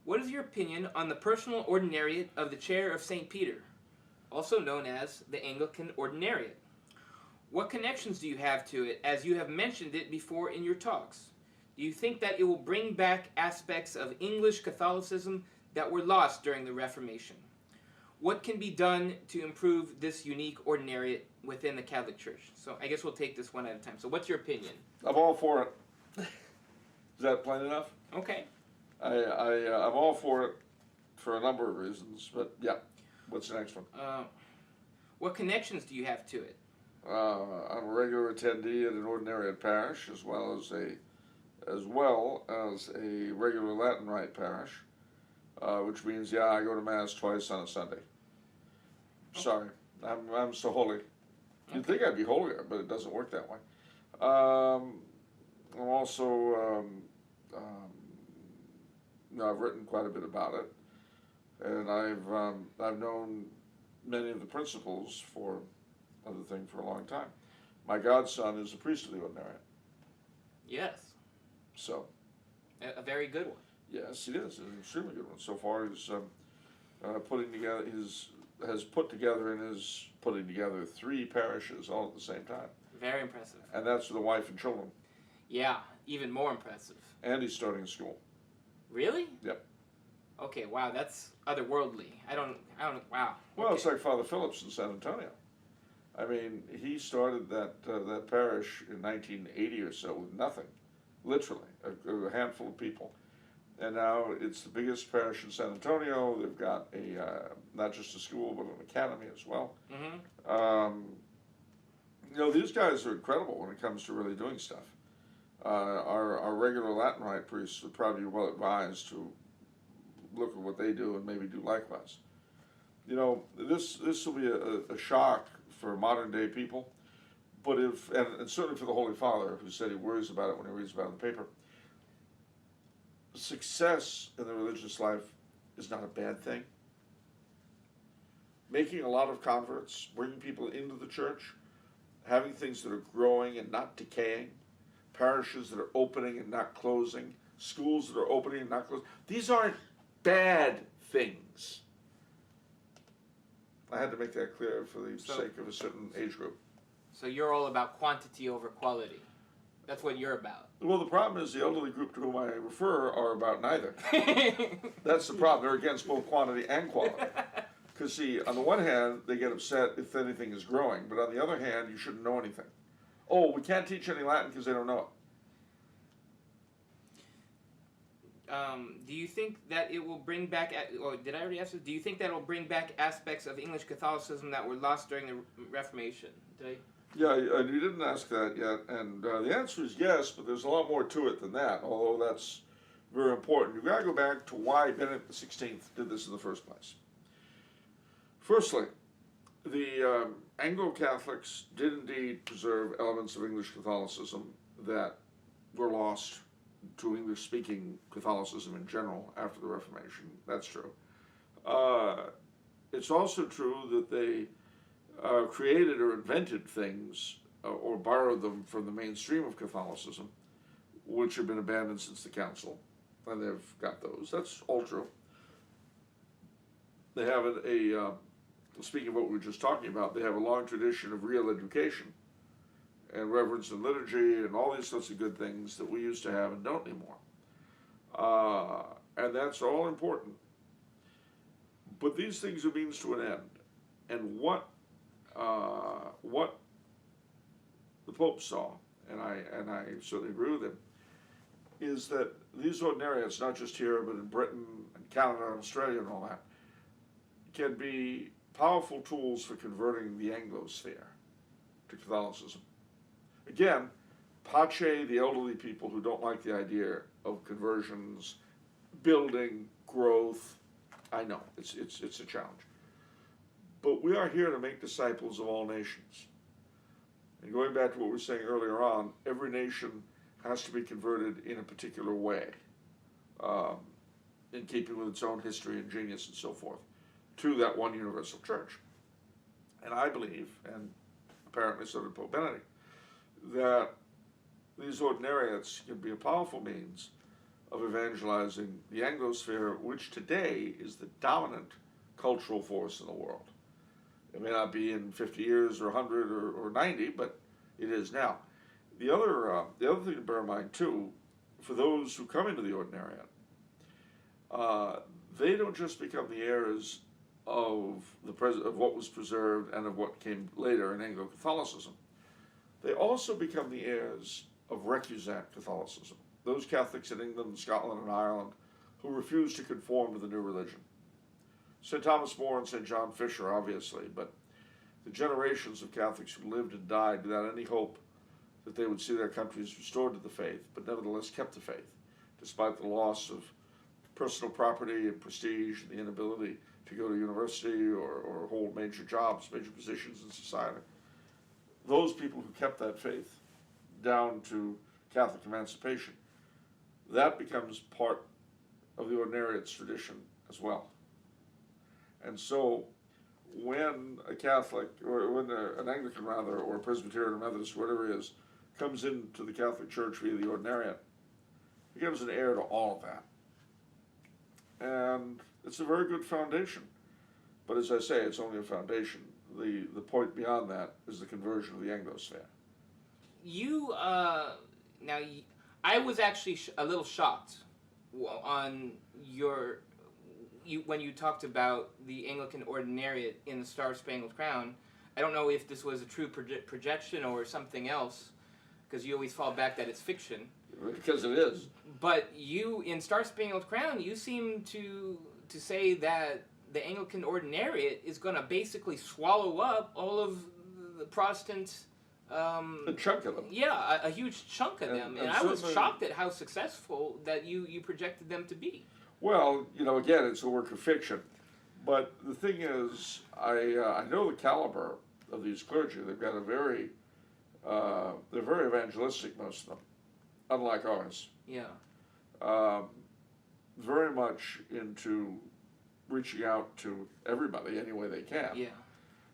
What is your opinion on the personal ordinariate of the Chair of St. Peter, also known as the Anglican Ordinariate? What connections do you have to it, as you have mentioned it before in your talks? Do you think that it will bring back aspects of English Catholicism that were lost during the Reformation? What can be done to improve this unique ordinariate within the Catholic Church? So I guess we'll take this one at a time. So what's your opinion? I'm all for it. Is that plain enough? Okay. I'm all for it for a number of reasons, but yeah. What's the next one? What connections do you have to it? I'm a regular attendee at an ordinariate parish, as well as a regular Latin Rite parish, which means I go to Mass twice on a Sunday. Sorry, I'm so holy. You'd think I'd be holier, but it doesn't work that way. I'm also I've written quite a bit about it, and I've known many of the principles for other thing for a long time. My godson is a priest of the Ordinariate. Yes. So. A very good one. Yes, it is. It's an extremely good one. So far, he's putting together has put together and is putting together 3 parishes all at the same time. Very impressive. And that's with a wife and children. Yeah, even more impressive. And he's starting a school. Really? Yep. Okay, wow, that's otherworldly. I don't, wow. Well, Okay. it's like Father Phillips in San Antonio. I mean, he started that parish in 1980 or so with nothing, literally, a handful of people. And now it's the biggest parish in San Antonio. They've got not just a school, but an academy as well. Mm-hmm. These guys are incredible when it comes to really doing stuff. Our regular Latin Rite priests would probably be well advised to look at what they do and maybe do likewise. This will be a shock for modern day people, but and certainly for the Holy Father, who said he worries about it when he reads about it in the paper. Success in the religious life is not a bad thing. Making a lot of converts, bringing people into the church, having things that are growing and not decaying, parishes that are opening and not closing, schools that are opening and not closing. These aren't bad things. I had to make that clear for the sake of a certain age group. So you're all about quantity over quality. That's what you're about. Well, the problem is the elderly group to whom I refer are about neither. That's the problem. They're against both quantity and quality. Because, see, on the one hand, they get upset if anything is growing, but on the other hand, you shouldn't know anything. Oh, we can't teach any Latin because they don't know it. Do you think that it will bring back, or did I already ask this? Do you think that it will bring back aspects of English Catholicism that were lost during the Reformation? Did I? Yeah, you didn't ask that yet, and the answer is yes, but there's a lot more to it than that, although that's very important. You've got to go back to why Benedict XVI did this in the first place. Firstly, the Anglo-Catholics did indeed preserve elements of English Catholicism that were lost to English-speaking Catholicism in general after the Reformation. That's true. It's also true that they created or invented things or borrowed them from the mainstream of Catholicism, which have been abandoned since the Council, and they've got those. That's all true. They have speaking of what we were just talking about, they have a long tradition of real education and reverence and liturgy and all these sorts of good things that we used to have and don't anymore. And that's all important. But these things are means to an end. And what the Pope saw, and I certainly agree with him, is that these ordinariates, not just here, but in Britain and Canada and Australia and all that, can be powerful tools for converting the Anglosphere to Catholicism. Again, pace the elderly people who don't like the idea of conversions, building, growth. I know, it's a challenge. But we are here to make disciples of all nations. And going back to what we were saying earlier on, every nation has to be converted in a particular way, in keeping with its own history and genius and so forth, to that one universal church. And I believe, and apparently so did Pope Benedict, that these ordinariates can be a powerful means of evangelizing the Anglosphere, which today is the dominant cultural force in the world. It may not be in 50 years or 100 or 90, but it is now. The other thing to bear in mind, too, for those who come into the Ordinariate, they don't just become the heirs of of what was preserved and of what came later in Anglo-Catholicism. They also become the heirs of recusant Catholicism, those Catholics in England, Scotland, and Ireland who refused to conform to the new religion. St. Thomas More and St. John Fisher, obviously, but the generations of Catholics who lived and died without any hope that they would see their countries restored to the faith, but nevertheless kept the faith, despite the loss of personal property and prestige and the inability to go to university or hold major jobs, major positions in society. Those people who kept that faith down to Catholic emancipation, that becomes part of the Ordinariate's tradition as well. And so when a Catholic, or when an Anglican rather, or a Presbyterian or Methodist, whatever it is, comes into the Catholic Church via the Ordinariate, he becomes an heir to all of that. And it's a very good foundation. But as I say, it's only a foundation. The point beyond that is the conversion of the Anglosphere. I was actually a little shocked on when you talked about the Anglican Ordinariate in the Star Spangled Crown. I don't know if this was a true projection or something else, because you always fall back that it's fiction. Because it is. But you, in Star Spangled Crown, you seem to say that the Anglican Ordinariate is going to basically swallow up all of the Protestant... a chunk of them. Yeah, a huge chunk of them. And I was shocked at how successful that you projected them to be. Well, again, it's a work of fiction. But the thing is, I know the caliber of these clergy. They've got they're very evangelistic, most of them, unlike ours. Yeah. Very much into reaching out to everybody any way they can. Yeah.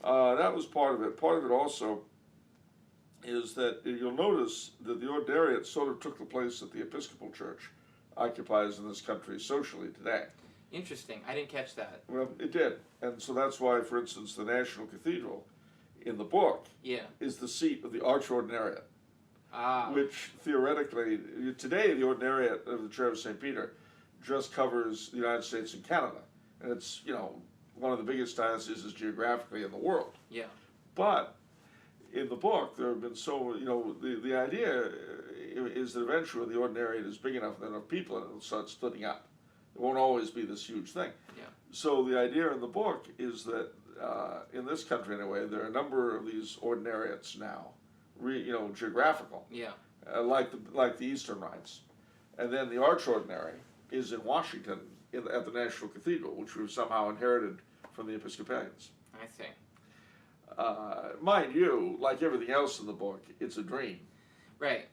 That was part of it. Part of it also is that you'll notice that the Ordinariate sort of took the place that the Episcopal Church occupies in this country socially today. Interesting. I didn't catch that. Well, it did. And so that's why, for instance, the National Cathedral in the book is the seat of the Arch-Ordinariate. Which theoretically, today the Ordinariate of the Chair of St. Peter just covers the United States and Canada. And it's, one of the biggest dioceses geographically in the world. Yeah. But in the book, there have been the idea is that eventually the Ordinariate is big enough that enough people and it'll start splitting up. It won't always be this huge thing. Yeah. So the idea in the book is that in this country anyway, there are a number of these Ordinariates now, geographical. Yeah. Like the Eastern Rites, and then the Arch-Ordinary is in Washington at the National Cathedral, which we've somehow inherited from the Episcopalians. I see. Mind you, like everything else in the book, it's a dream. Right.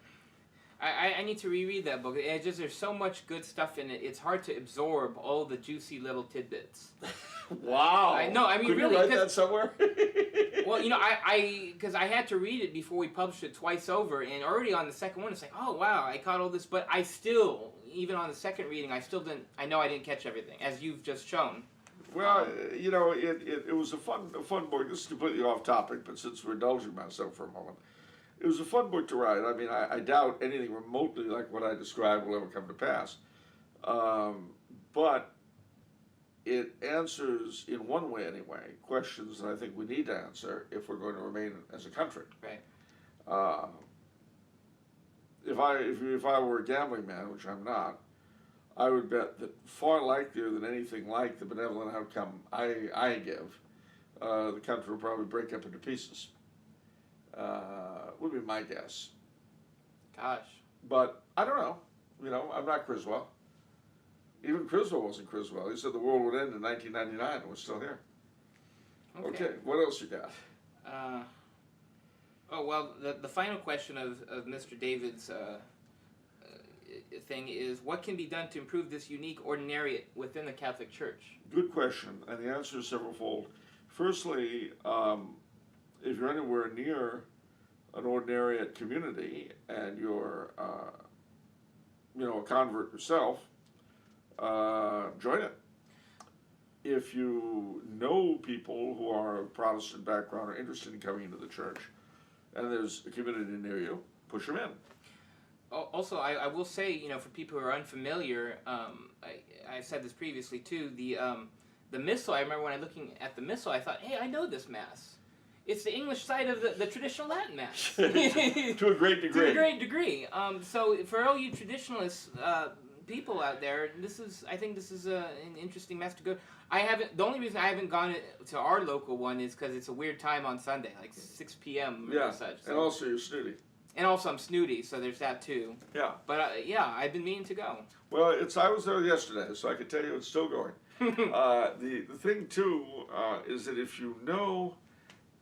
I need to reread that book. There's so much good stuff in it. It's hard to absorb all the juicy little tidbits. Wow. Could really, you write that somewhere? Well, because I had to read it before we published it twice over, and already on the second one, it's like, oh wow, I caught all this, but I still, even on the second reading, I didn't catch everything, as you've just shown. Well, it was a fun book. This is completely off topic, but since we're indulging myself for a moment, it was a fun book to write. I mean, I doubt anything remotely like what I described will ever come to pass. But it answers, in one way anyway, questions that I think we need to answer if we're going to remain as a country. Right. If I were a gambling man, which I'm not, I would bet that far likelier than anything like the benevolent outcome I give, the country will probably break up into pieces. Would be my guess. Gosh. But I don't know. I'm not Criswell. Even Criswell wasn't Criswell. He said the world would end in 1999 and we're still here. Okay, what else you got? The final question of Mr. David's thing is, what can be done to improve this unique ordinariate within the Catholic Church? Good question, and the answer is severalfold. Firstly, if you're anywhere near an ordinariate community and you're a convert yourself, join it. If you know people who are of Protestant background or interested in coming into the church, and there's a community near you, push them in. Also, I will say, for people who are unfamiliar, I've said this previously too, the Missal, I remember when I was looking at the Missal, I thought, hey, I know this Mass. It's the English side of the traditional Latin Mass. To a great degree. To a great degree. So for all you traditionalists, people out there, I think this is an interesting Mass to go. The only reason I haven't gone to our local one is because it's a weird time on Sunday, like 6 p.m. or such. So. And also you're snooty. And also I'm snooty, so there's that too. Yeah. But I've been meaning to go. Well, I was there yesterday, so I can tell you it's still going. The thing too is that if you know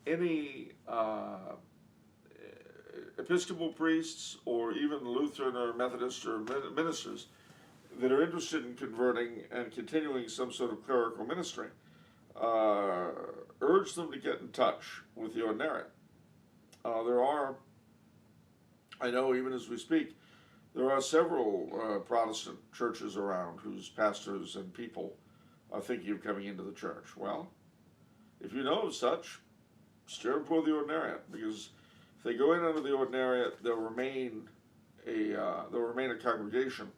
any Episcopal priests or even Lutheran or Methodist or ministers that are interested in converting and continuing some sort of clerical ministry, urge them to get in touch with the Ordinariate. I know even as we speak, there are several Protestant churches around whose pastors and people are thinking of coming into the church. Well, if you know of such, steer them toward the Ordinariate, because if they go in under the Ordinariate, they'll remain a congregation,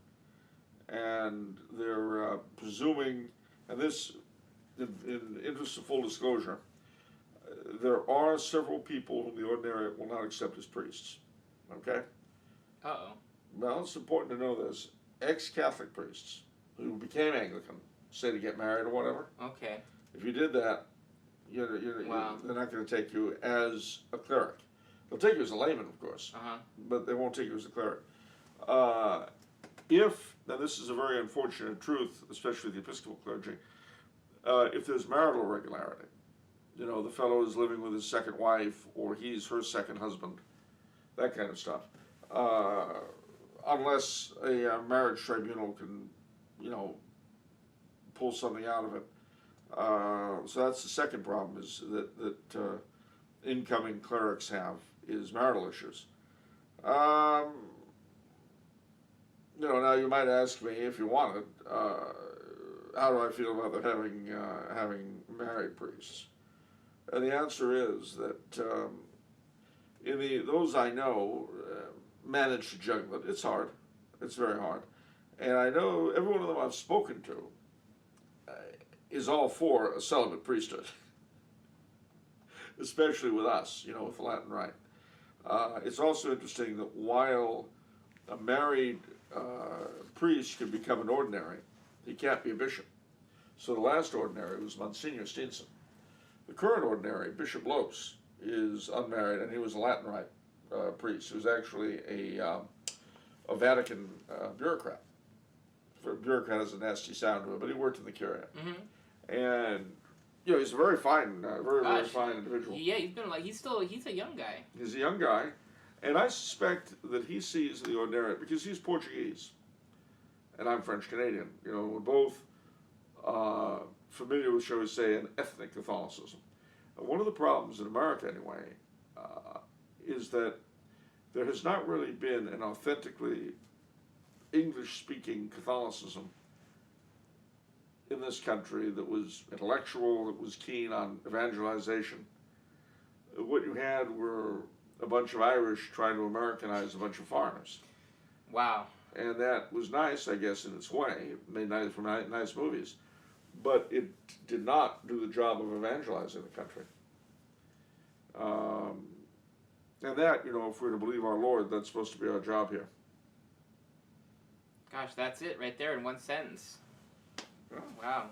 and they're presuming, and this, in interest of full disclosure, there are several people whom the Ordinariate will not accept as priests. Okay? Uh-oh. Well, it's important to know this. Ex-Catholic priests who became Anglican, say to get married or whatever. Okay. If you did that, Wow. they're not going to take you as a cleric. They'll take you as a layman, of course, but they won't take you as a cleric. Now this is a very unfortunate truth, especially the Episcopal clergy, if there's marital irregularity, the fellow is living with his second wife, or he's her second husband, that kind of stuff. Unless a marriage tribunal can, pull something out of it. So that's the second problem is that incoming clerics have, is marital issues. Now you might ask me, if you wanted, how do I feel about them having married priests? And the answer is that those I know manage to juggle it. It's hard. It's very hard. And I know every one of them I've spoken to is all for a celibate priesthood, especially with us, with the Latin Rite. It's also interesting that while a married priest can become an ordinary, he can't be a bishop. So the last ordinary was Monsignor Steenson. The current ordinary, Bishop Lopes, is unmarried, and he was a Latin Rite priest. He was actually a Vatican bureaucrat. Bureaucrat has a nasty sound to it, but he worked in the Curia. Mm-hmm. And he's a very fine, very fine individual. Yeah, he's a young guy. He's a young guy, and I suspect that he sees the Ordinariate because he's Portuguese, and I'm French Canadian. We're both familiar with, shall we say, an ethnic Catholicism. One of the problems in America, anyway, is that there has not really been an authentically English-speaking Catholicism in this country that was intellectual, that was keen on evangelization. What you had were a bunch of Irish trying to Americanize a bunch of foreigners. Wow. And that was nice, I guess, in its way. It made nice movies. But it did not do the job of evangelizing the country. And that, if we're to believe our Lord, that's supposed to be our job here. Gosh, that's it right there in one sentence. Yeah. Wow.